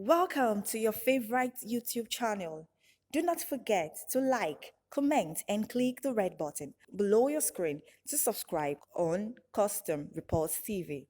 Welcome to your favorite YouTube channel. Do not forget to like, comment, and click the red button below your screen to subscribe on Custom Reports TV.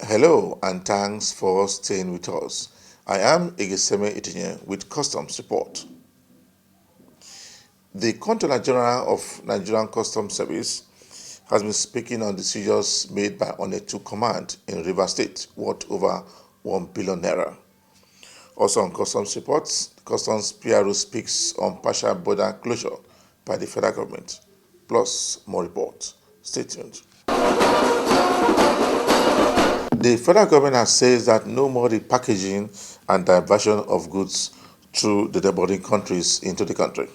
Hello and thanks for staying with us. I am Igeseme Itinye with Customs Report. The Controller General of Nigerian Customs Service has been speaking on the seizures made by Onetu Command in Rivers State worth over 1 billion naira. Also on Customs Reports, Customs PRO speaks on partial border closure by the federal government. Plus more reports. Stay tuned. The federal government has said that no more repackaging and diversion of goods through the neighboring countries into the country.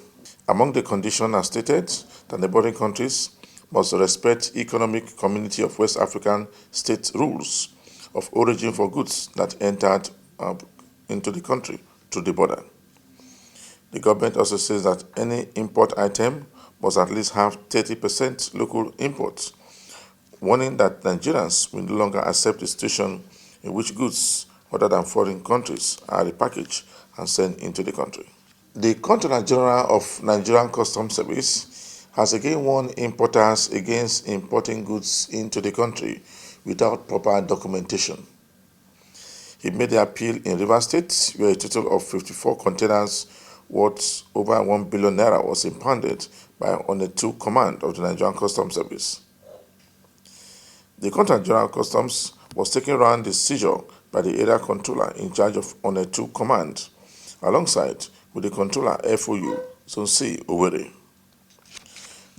Among the conditions are stated that neighboring countries must respect Economic Community of West African States rules of origin for goods that entered into the country through the border. The government also says that any import item must at least have 30% local imports, warning that Nigerians will no longer accept a situation in which goods other than foreign countries are repackaged and sent into the country. The Controller General of Nigerian Customs Service has again warned importers against importing goods into the country without proper documentation. He made the appeal in Rivers State, where a total of 54 containers worth over 1 billion naira was impounded by Onetu Command of the Nigerian Customs Service. The Controller General of Customs was taking around the seizure by the area controller in charge of Onetu Command, alongside with the controller FOU Zone C Owerri.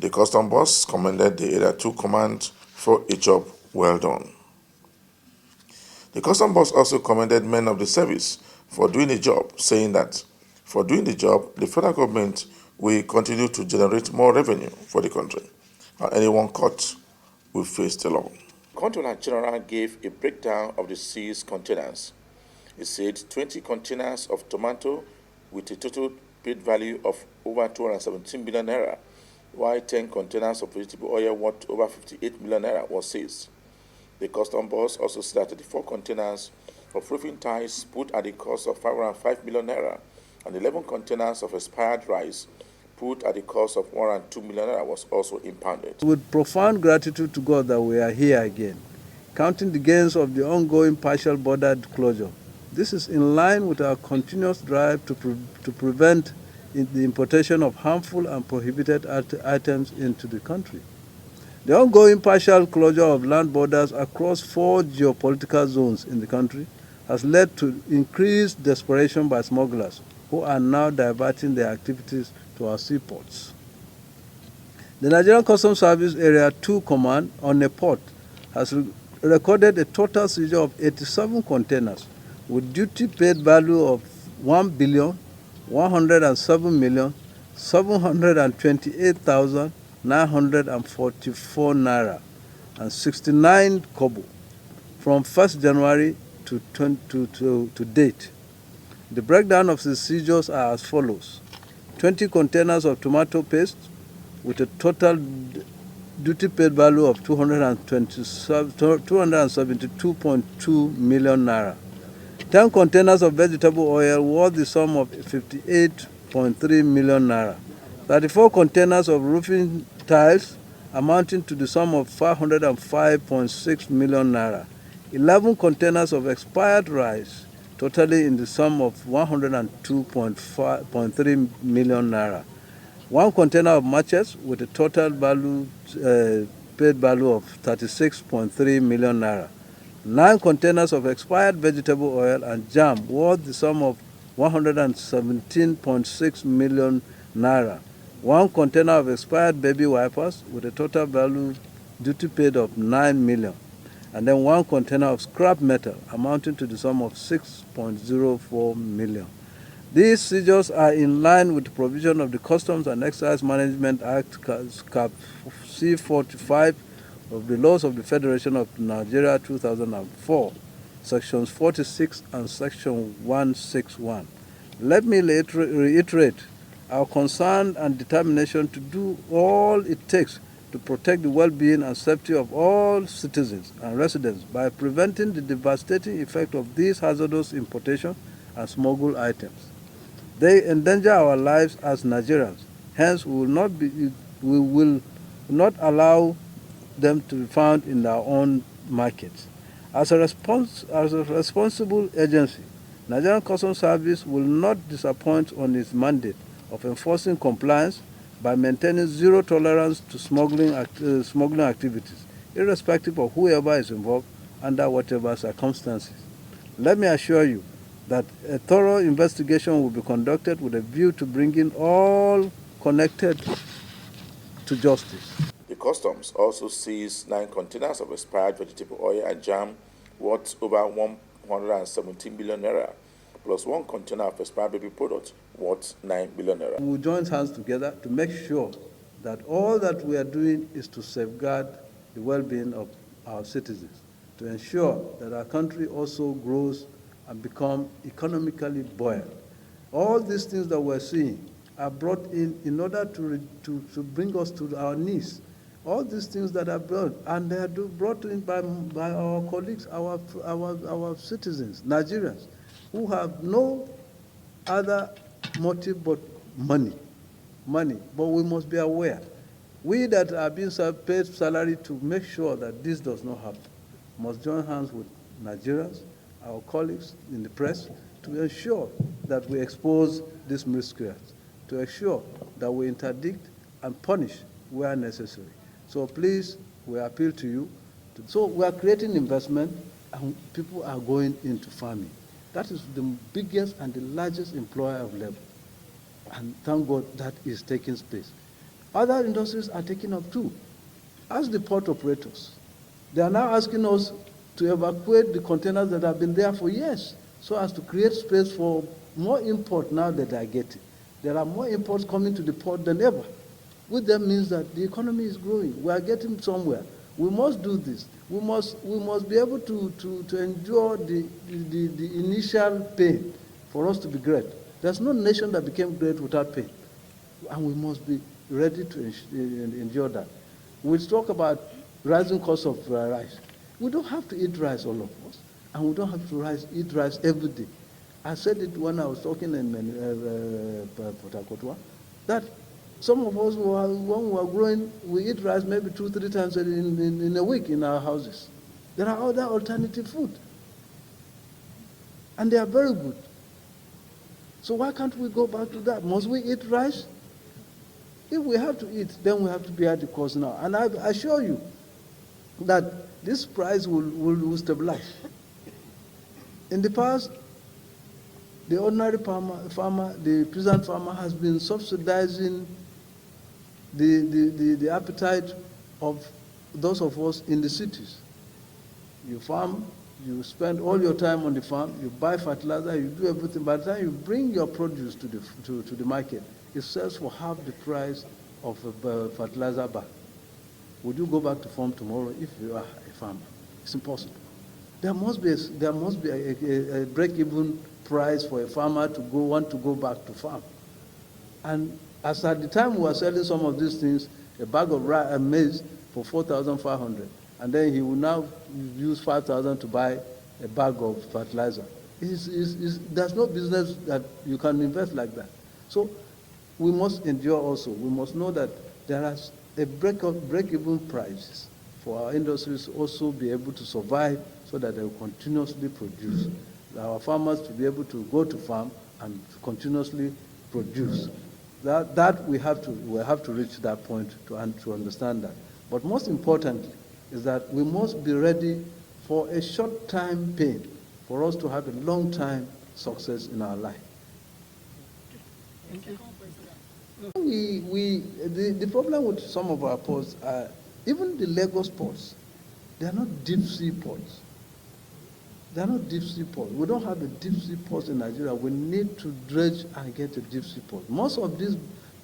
The custom boss commended the Area 2 Command for a job well done. The custom boss also commended men of the service for doing the job, saying that for doing the job, the federal government will continue to generate more revenue for the country, and anyone caught will face the law. The Controller General gave a breakdown of the seized containers. He said 20 containers of tomato with a total paid value of over 217 million naira, while 10 containers of vegetable oil worth over 58 million naira was seized. The custom boss also said that 34 containers of roofing tiles put at the cost of 505 million naira and 11 containers of expired rice put at the cost of 102 million naira was also impounded. With profound gratitude to God that we are here again, counting the gains of the ongoing partial border closure. This is in line with our continuous drive to prevent the importation of harmful and prohibited items into the country. The ongoing partial closure of land borders across 4 geopolitical zones in the country has led to increased desperation by smugglers who are now diverting their activities to our seaports. The Nigerian Customs Service Area 2 Command on a port has recorded a total seizure of 87 containers with duty paid value of 1,107,728,944 naira and 69 kobo from 1st January to date. The breakdown of the seizures are as follows: 20 containers of tomato paste with a total duty paid value of 272.2 million naira. 10 containers of vegetable oil worth the sum of 58.3 million naira. 34 containers of roofing tiles amounting to the sum of 505.6 million naira. 11 containers of expired rice totaling in the sum of 102.3 million naira. 1 container of matches with a total paid value of 36.3 million naira. 9 containers of expired vegetable oil and jam worth the sum of 117.6 million naira. 1 container of expired baby wipers with a total value duty paid of 9 million. and then 1 container of scrap metal amounting to the sum of 6.04 million. These seizures are in line with the provision of the Customs and Excise Management Act, Cap C-45 of the Laws of the Federation of Nigeria 2004, Sections 46 and Section 161. Let me reiterate our concern and determination to do all it takes to protect the well-being and safety of all citizens and residents by preventing the devastating effect of these hazardous importation and smuggled items. They endanger our lives as Nigerians. Hence, we will not allow them to be found in our own markets. As a responsible agency, Nigerian Customs Service will not disappoint on its mandate of enforcing compliance by maintaining zero tolerance to smuggling activities, irrespective of whoever is involved under whatever circumstances. Let me assure you that a thorough investigation will be conducted with a view to bringing all connected to justice. The customs also seized 9 containers of expired vegetable oil and jam worth over 117 billion naira, plus 1 container of expired baby products worth 9 billion naira. We will join hands together to make sure that all that we are doing is to safeguard the well-being of our citizens, to ensure that our country also grows and become economically buoyant. All these things that we're seeing are brought in order to bring us to our knees. All these things that are brought, and they are brought in by our colleagues, our citizens, Nigerians, who have no other motive but money. But we must be aware. We that are being paid salary to make sure that this does not happen must join hands with Nigerians, our colleagues in the press, to ensure that we expose these miscreants, to ensure that we interdict and punish where necessary. So please, we appeal to you. So we are creating investment, and people are going into farming. That is the biggest and the largest employer of labor. And thank God that is taking space. Other industries are taking up too. As the port operators, they are now asking us to evacuate the containers that have been there for years, so as to create space for more import now that they are getting. There are more imports coming to the port than ever, which then means that the economy is growing. We are getting somewhere. We must do this. We must be able to endure the initial pain for us to be great. There's no nation that became great without pain, and we must be ready to endure that. We talk about rising cost of rice. We don't have to eat rice, all of us, and we don't have to eat rice every day. I said it when I was talking in Port Harcourt, that some of us, when we were growing, we eat rice maybe 2-3 times in a week in our houses. There are other alternative food, and they are very good. So why can't we go back to that? Must we eat rice? If we have to eat, then we have to be at the cost now. And I assure you that this price will stabilize. In the past, the ordinary farmer, the peasant farmer has been subsidizing the appetite of those of us in the cities. You farm, you spend all your time on the farm, you buy fertilizer, you do everything. By the time you bring your produce to the market, it sells for half the price of a fertilizer bag. Would you go back to farm tomorrow if you are a farmer? It's impossible. There must be a break-even price for a farmer to want to go back to farm. And as at the time we were selling some of these things, a bag of maize for 4,500, and then he will now use 5,000 to buy a bag of fertilizer. There's no business that you can invest like that. So we must endure also. We must know that there is a break-even prices for our industries to also be able to survive, so that they will continuously produce. Our farmers to be able to go to farm and continuously produce. That we have to reach that point to understand that. But most importantly is that we must be ready for a short-time pain for us to have a long-time success in our life. The problem with some of our ports are, even the Lagos ports, They are not deep sea ports. They are not deep sea ports. We don't have a deep sea port in Nigeria. We need to dredge and get a deep sea port. Most of these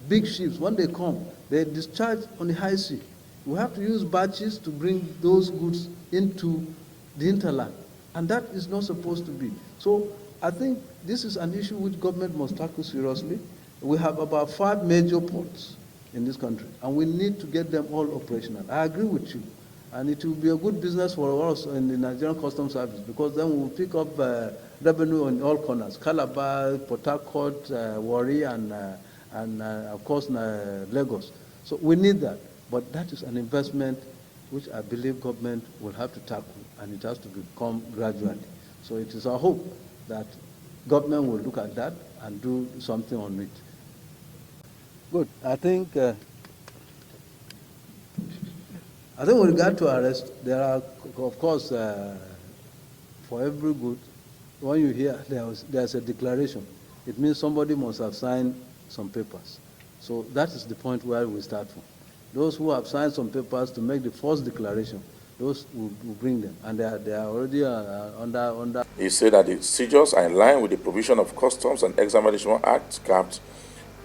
big ships, when they come, they discharge on the high sea. We have to use barges to bring those goods into the hinterland, and that is not supposed to be. So I think this is an issue which government must tackle seriously. We have about 5 major ports in this country, and we need to get them all operational. I agree with you. And it will be a good business for us in the Nigerian Customs Service, because then we will pick up revenue on all corners: Calabar, Port Harcourt, Warri, and of course Lagos. So we need that, but that is an investment which I believe government will have to tackle, and it has to become gradually. So it is our hope that government will look at that and do something on it. Good. I think with regard to arrest, there are, of course, for every good, when you hear there's a declaration, it means somebody must have signed some papers. So that is the point where we start from. Those who have signed some papers to make the first declaration, those will bring them, and they are already under. He said that the seizures are in line with the provision of Customs and Examination Act, Cap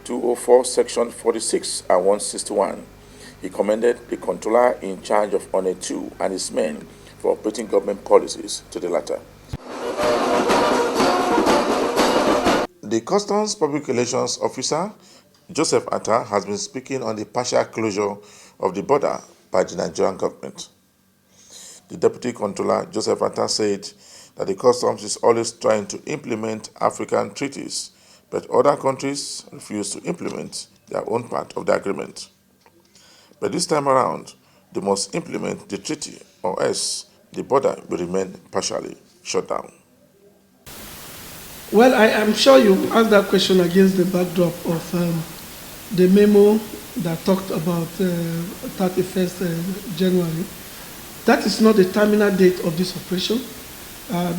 204, Section 46 and 161. He commended the controller in charge of Honor 2 and his men for operating government policies to the latter. The Customs Public Relations Officer, Joseph Atta, has been speaking on the partial closure of the border by the Nigerian government. The Deputy Controller, Joseph Atta, said that the Customs is always trying to implement African treaties, but other countries refuse to implement their own part of the agreement. But this time around, they must implement the treaty, or else the border will remain partially shut down. Well, I am sure you asked that question against the backdrop of the memo that talked about 31st January. That is not the terminal date of this operation.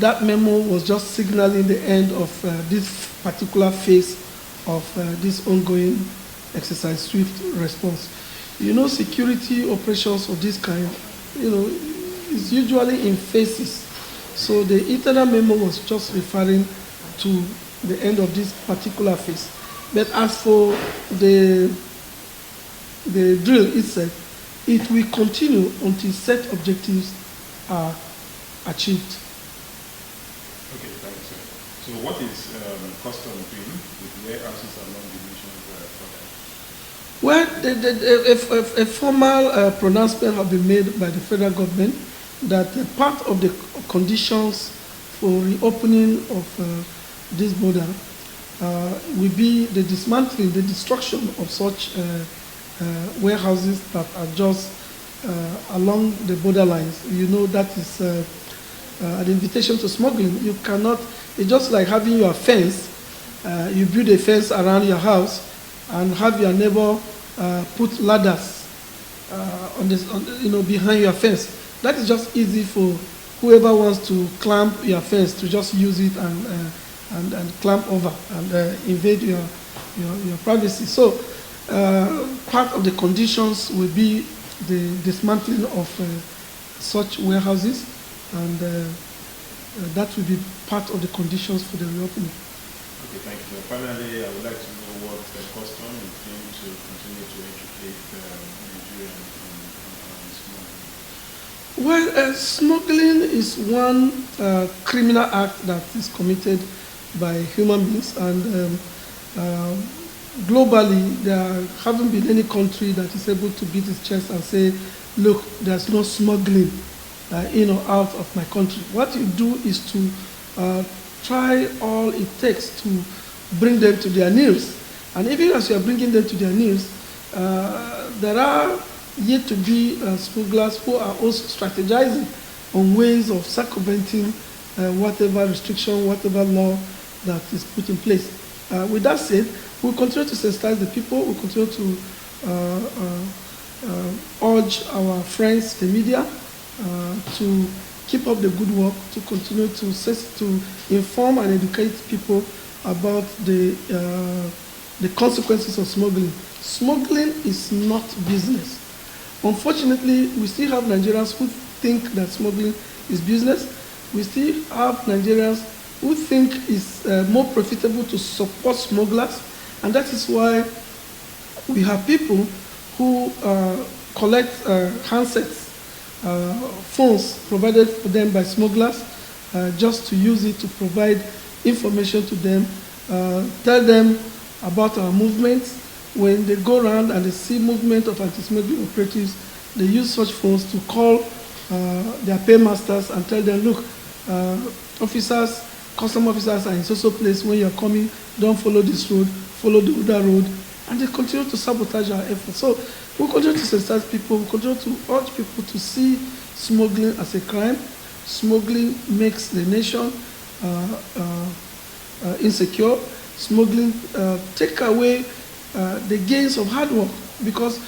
That memo was just signaling the end of this particular phase of this ongoing exercise swift response. You know, security operations of this kind, is usually in phases. So the internal memo was just referring to the end of this particular phase. But as for the drill itself, it will continue until set objectives are achieved. Okay, thanks, sir. So what is Customs doing with warehouses along the nation's border? Well, a formal pronouncement has been made by the federal government that part of the conditions for reopening of this border will be the dismantling, the destruction of such warehouses that are just along the borderlines. You know, that is an invitation to smuggling. You cannot, it's just like having your fence, you build a fence around your house and have your neighbor put ladders behind your fence. That is just easy for whoever wants to climb your fence to just use it and climb over and invade your privacy. So part of the conditions will be the dismantling of such warehouses, and that will be part of the conditions for the reopening. Okay, thank you. Finally, I would like to know what the Customs is doing to continue to educate Nigeria on smuggling. Well, smuggling is one criminal act that is committed by human beings, and globally there haven't been any country that is able to beat its chest and say, look, there's no smuggling in or out of my country. What you do is to try all it takes to bring them to their knees. And even as you are bringing them to their knees, there are yet to be smugglers who are also strategizing on ways of circumventing whatever restriction, whatever law that is put in place. With that said, we'll continue to sensitize the people, we'll continue to urge our friends, the media, to keep up the good work, to continue to inform and educate people about the consequences of smuggling. Smuggling is not business. Unfortunately, we still have Nigerians who think that smuggling is business. We still have Nigerians who think it's more profitable to support smugglers, and that is why we have people who collect handsets, phones provided for them by smugglers, just to use it to provide information to them, tell them about our movements. When they go around and they see movement of anti-smuggling operatives, they use such phones to call their paymasters and tell them, look, officers, custom officers are in so place. When you're coming, don't follow this road, follow the other road. And they continue to sabotage our efforts. So we continue to sensitize people, we continue to urge people to see smuggling as a crime. Smuggling makes the nation insecure. Smuggling take away the gains of hard work, because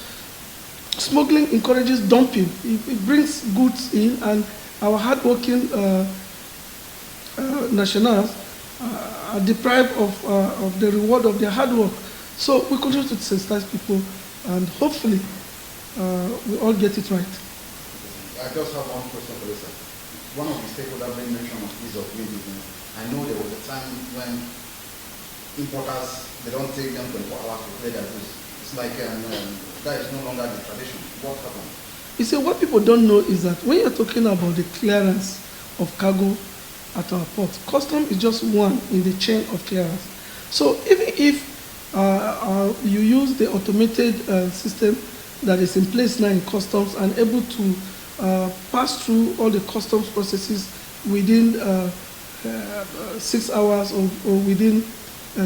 smuggling encourages dumping. It brings goods in, and our hardworking nationals are deprived of the reward of their hard work. So we continue to sensitize people, and hopefully we all get it right. I just have one question for you, sir. One of the stakeholders made mention of ease of doing business. I know there was a time when importers, they don't take them 24 hours to clear their goods. It's like that is no longer the tradition. What happened? You see, what people don't know is that when you're talking about the clearance of cargo at our port, custom is just one in the chain of clearance. So even if you use the automated system that is in place now in customs and able to pass through all the customs processes within 6 hours or within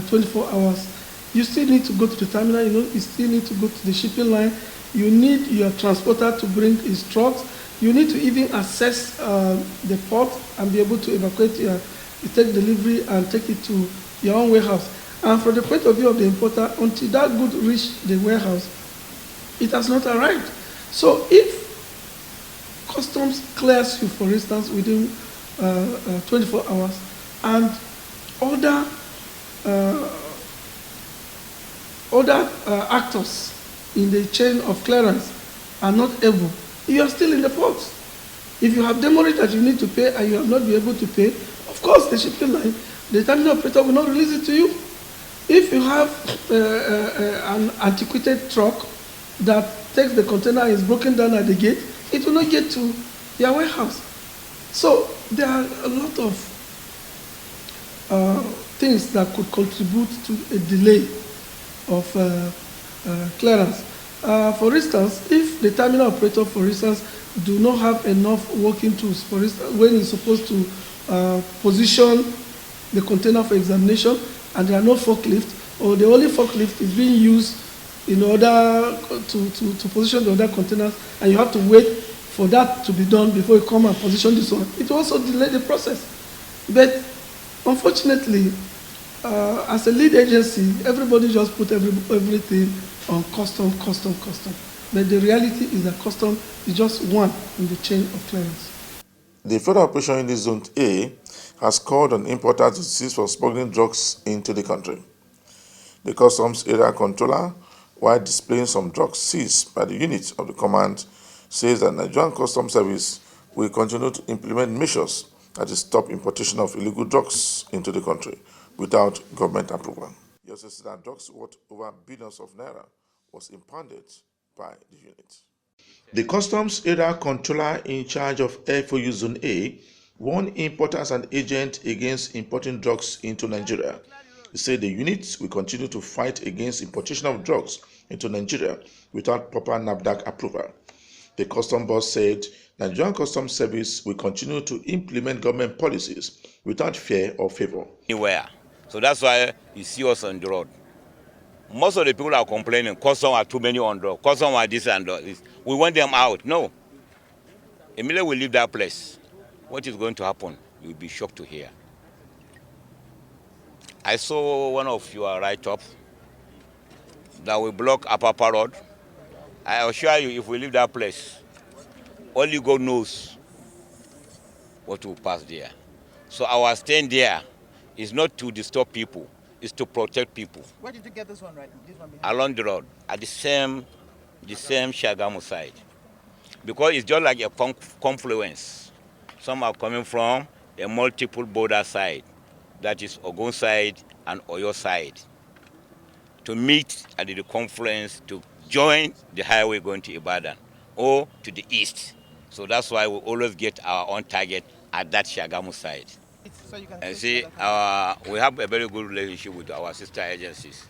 24 hours, you still need to go to the terminal, you still need to go to the shipping line, you need your transporter to bring his trucks, you need to even assess the port and be able to evacuate you take delivery and take it to your own warehouse. And from the point of view of the importer, until that good reach the warehouse, it has not arrived. So if customs clears you, for instance, within 24 hours, and other actors in the chain of clearance are not able, you are still in the port. If you have demurrage that you need to pay and you have not been able to pay, of course the shipping line, the terminal operator will not release it to you. If you have an antiquated truck that takes the container and is broken down at the gate, it will not get to your warehouse. So there are a lot of things that could contribute to a delay of clearance. For instance, if the terminal operator, for instance, do not have enough working tools, for instance, when he's supposed to position the container for examination, and there are no forklift, or the only forklift is being used in order to position the other containers, and you have to wait for that to be done before you come and position this one, it will also delay the process. But unfortunately, as a lead agency, everybody just put everything on custom. But the reality is that custom is just one in the chain of clearance. The further operation in the Zone A has called on importers to cease from smuggling drugs into the country. The customs area controller, while displaying some drugs seized by the unit of the command, says that Nigerian Customs Service will continue to implement measures that will stop importation of illegal drugs into the country without government approval. He also said that drugs worth over billions of naira was impounded by the unit. The Customs Area Controller in charge of FOU Zone A warned importers and agents against importing drugs into Nigeria. He said the unit will continue to fight against importation of drugs into Nigeria without proper NAFDAC approval. The Customs boss said Nigerian Customs Service will continue to implement government policies without fear or favor. Anywhere. So that's why you see us on the road. Most of the people are complaining, customs are too many on the road, customs are this and this. We want them out. No. Immediately we leave that place, what is going to happen? You'll be shocked to hear. I saw one of your write-up that we block Apapa Road. I assure you, if we leave that place, only God knows what will pass there. So our stand there is not to disturb people, it's to protect people. Where did you get this one right now? This one Along the road, at the same Shagamu side. because it's just like a confluence. Some are coming from a multiple border side, that is Ogun side and Oyo side, to meet at the confluence to join the highway going to Ibadan or to the east. So that's why we always get our own target at that Shagamu side. And see, we have a very good relationship with our sister agencies,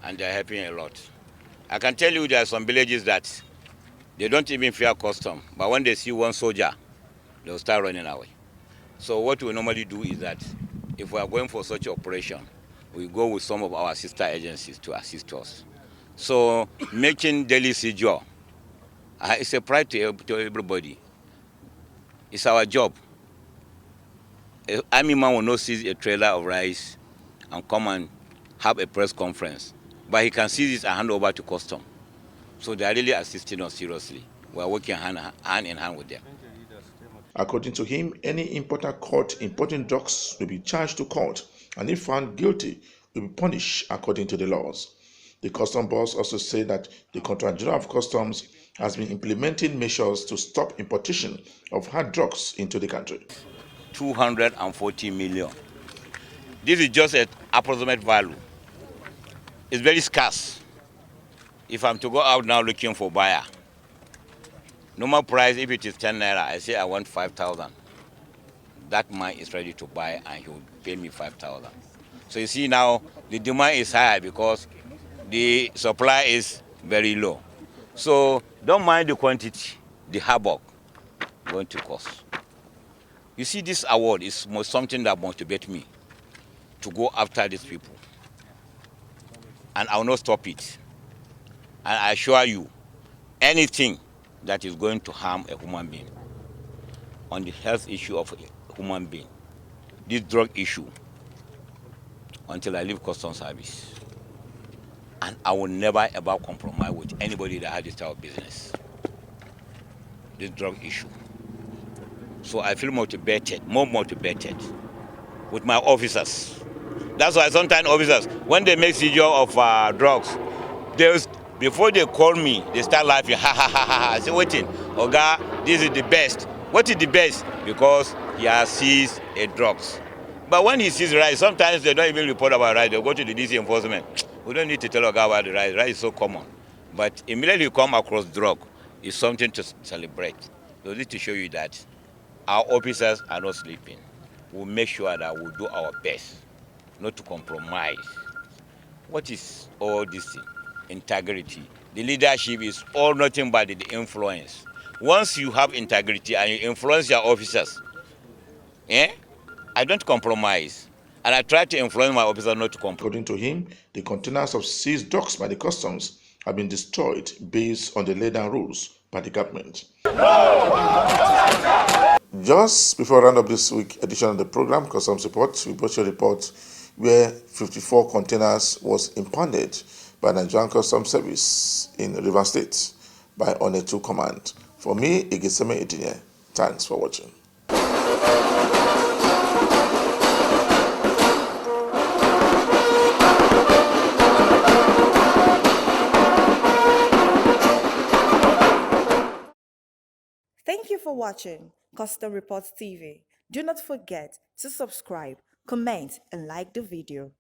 and they're helping a lot. I can tell you there are some villages that they don't even fear custom, but when they see one soldier, they'll start running away. So what we normally do is that if we are going for such operation, we go with some of our sister agencies to assist us. So making daily seizure, it's a pride to everybody. It's our job. An army man will not seize a trailer of rice and come and have a press conference, but he can seize it and hand over to custom. So they are really assisting us seriously. We are working hand in hand with them. According to him, any importer caught importing drugs will be charged to court, and if found guilty, will be punished according to the laws. The custom boss also said that the Controller General of Customs has been implementing measures to stop importation of hard drugs into the country. 240 million. This is just an approximate value. It's very scarce. If I'm to go out now looking for buyer, normal price, if it is 10 naira, I say I want 5,000. That man is ready to buy and he will pay me 5,000. So you see now, the demand is high because the supply is very low. So don't mind the quantity, the havoc going to cost. You see, this award is something that motivates me to go after these people. And I will not stop it. And I assure you, anything that is going to harm a human being, on the health issue of a human being, this drug issue, until I leave customs service. And I will never ever compromise with anybody that has this type of business, this drug issue. So I feel motivated, more motivated with my officers. That's why sometimes officers, when they make seizure of drugs, before they call me, they start laughing, ha ha ha ha. I say, waiting, Oga, this is the best. What is the best? Because he has seized a drugs. But when he sees rice, sometimes they don't even report about rice. They'll go to the DC enforcement. We don't need to tell Oga about the rice. Rice is so common. But immediately you come across drug, it's something to celebrate. So this to show you that our officers are not sleeping. We'll make sure that we'll do our best not to compromise. What is all this thing? Integrity. The leadership is all nothing but the influence. Once you have integrity and you influence your officers, I don't compromise. And I try to influence my officers not to compromise. According to him, the containers of seized drugs by the customs have been destroyed based on the laid down rules by the government. Just before I round up this week edition of the program, Customs Report, we brought you a report where 54 containers was impounded by Nigerian Customs Service in Rivers State by Onetu Command. For me, Igeseme Etinye, thanks for watching. Thank you for watching Custom Reports TV. Do not forget to subscribe, comment, and like the video.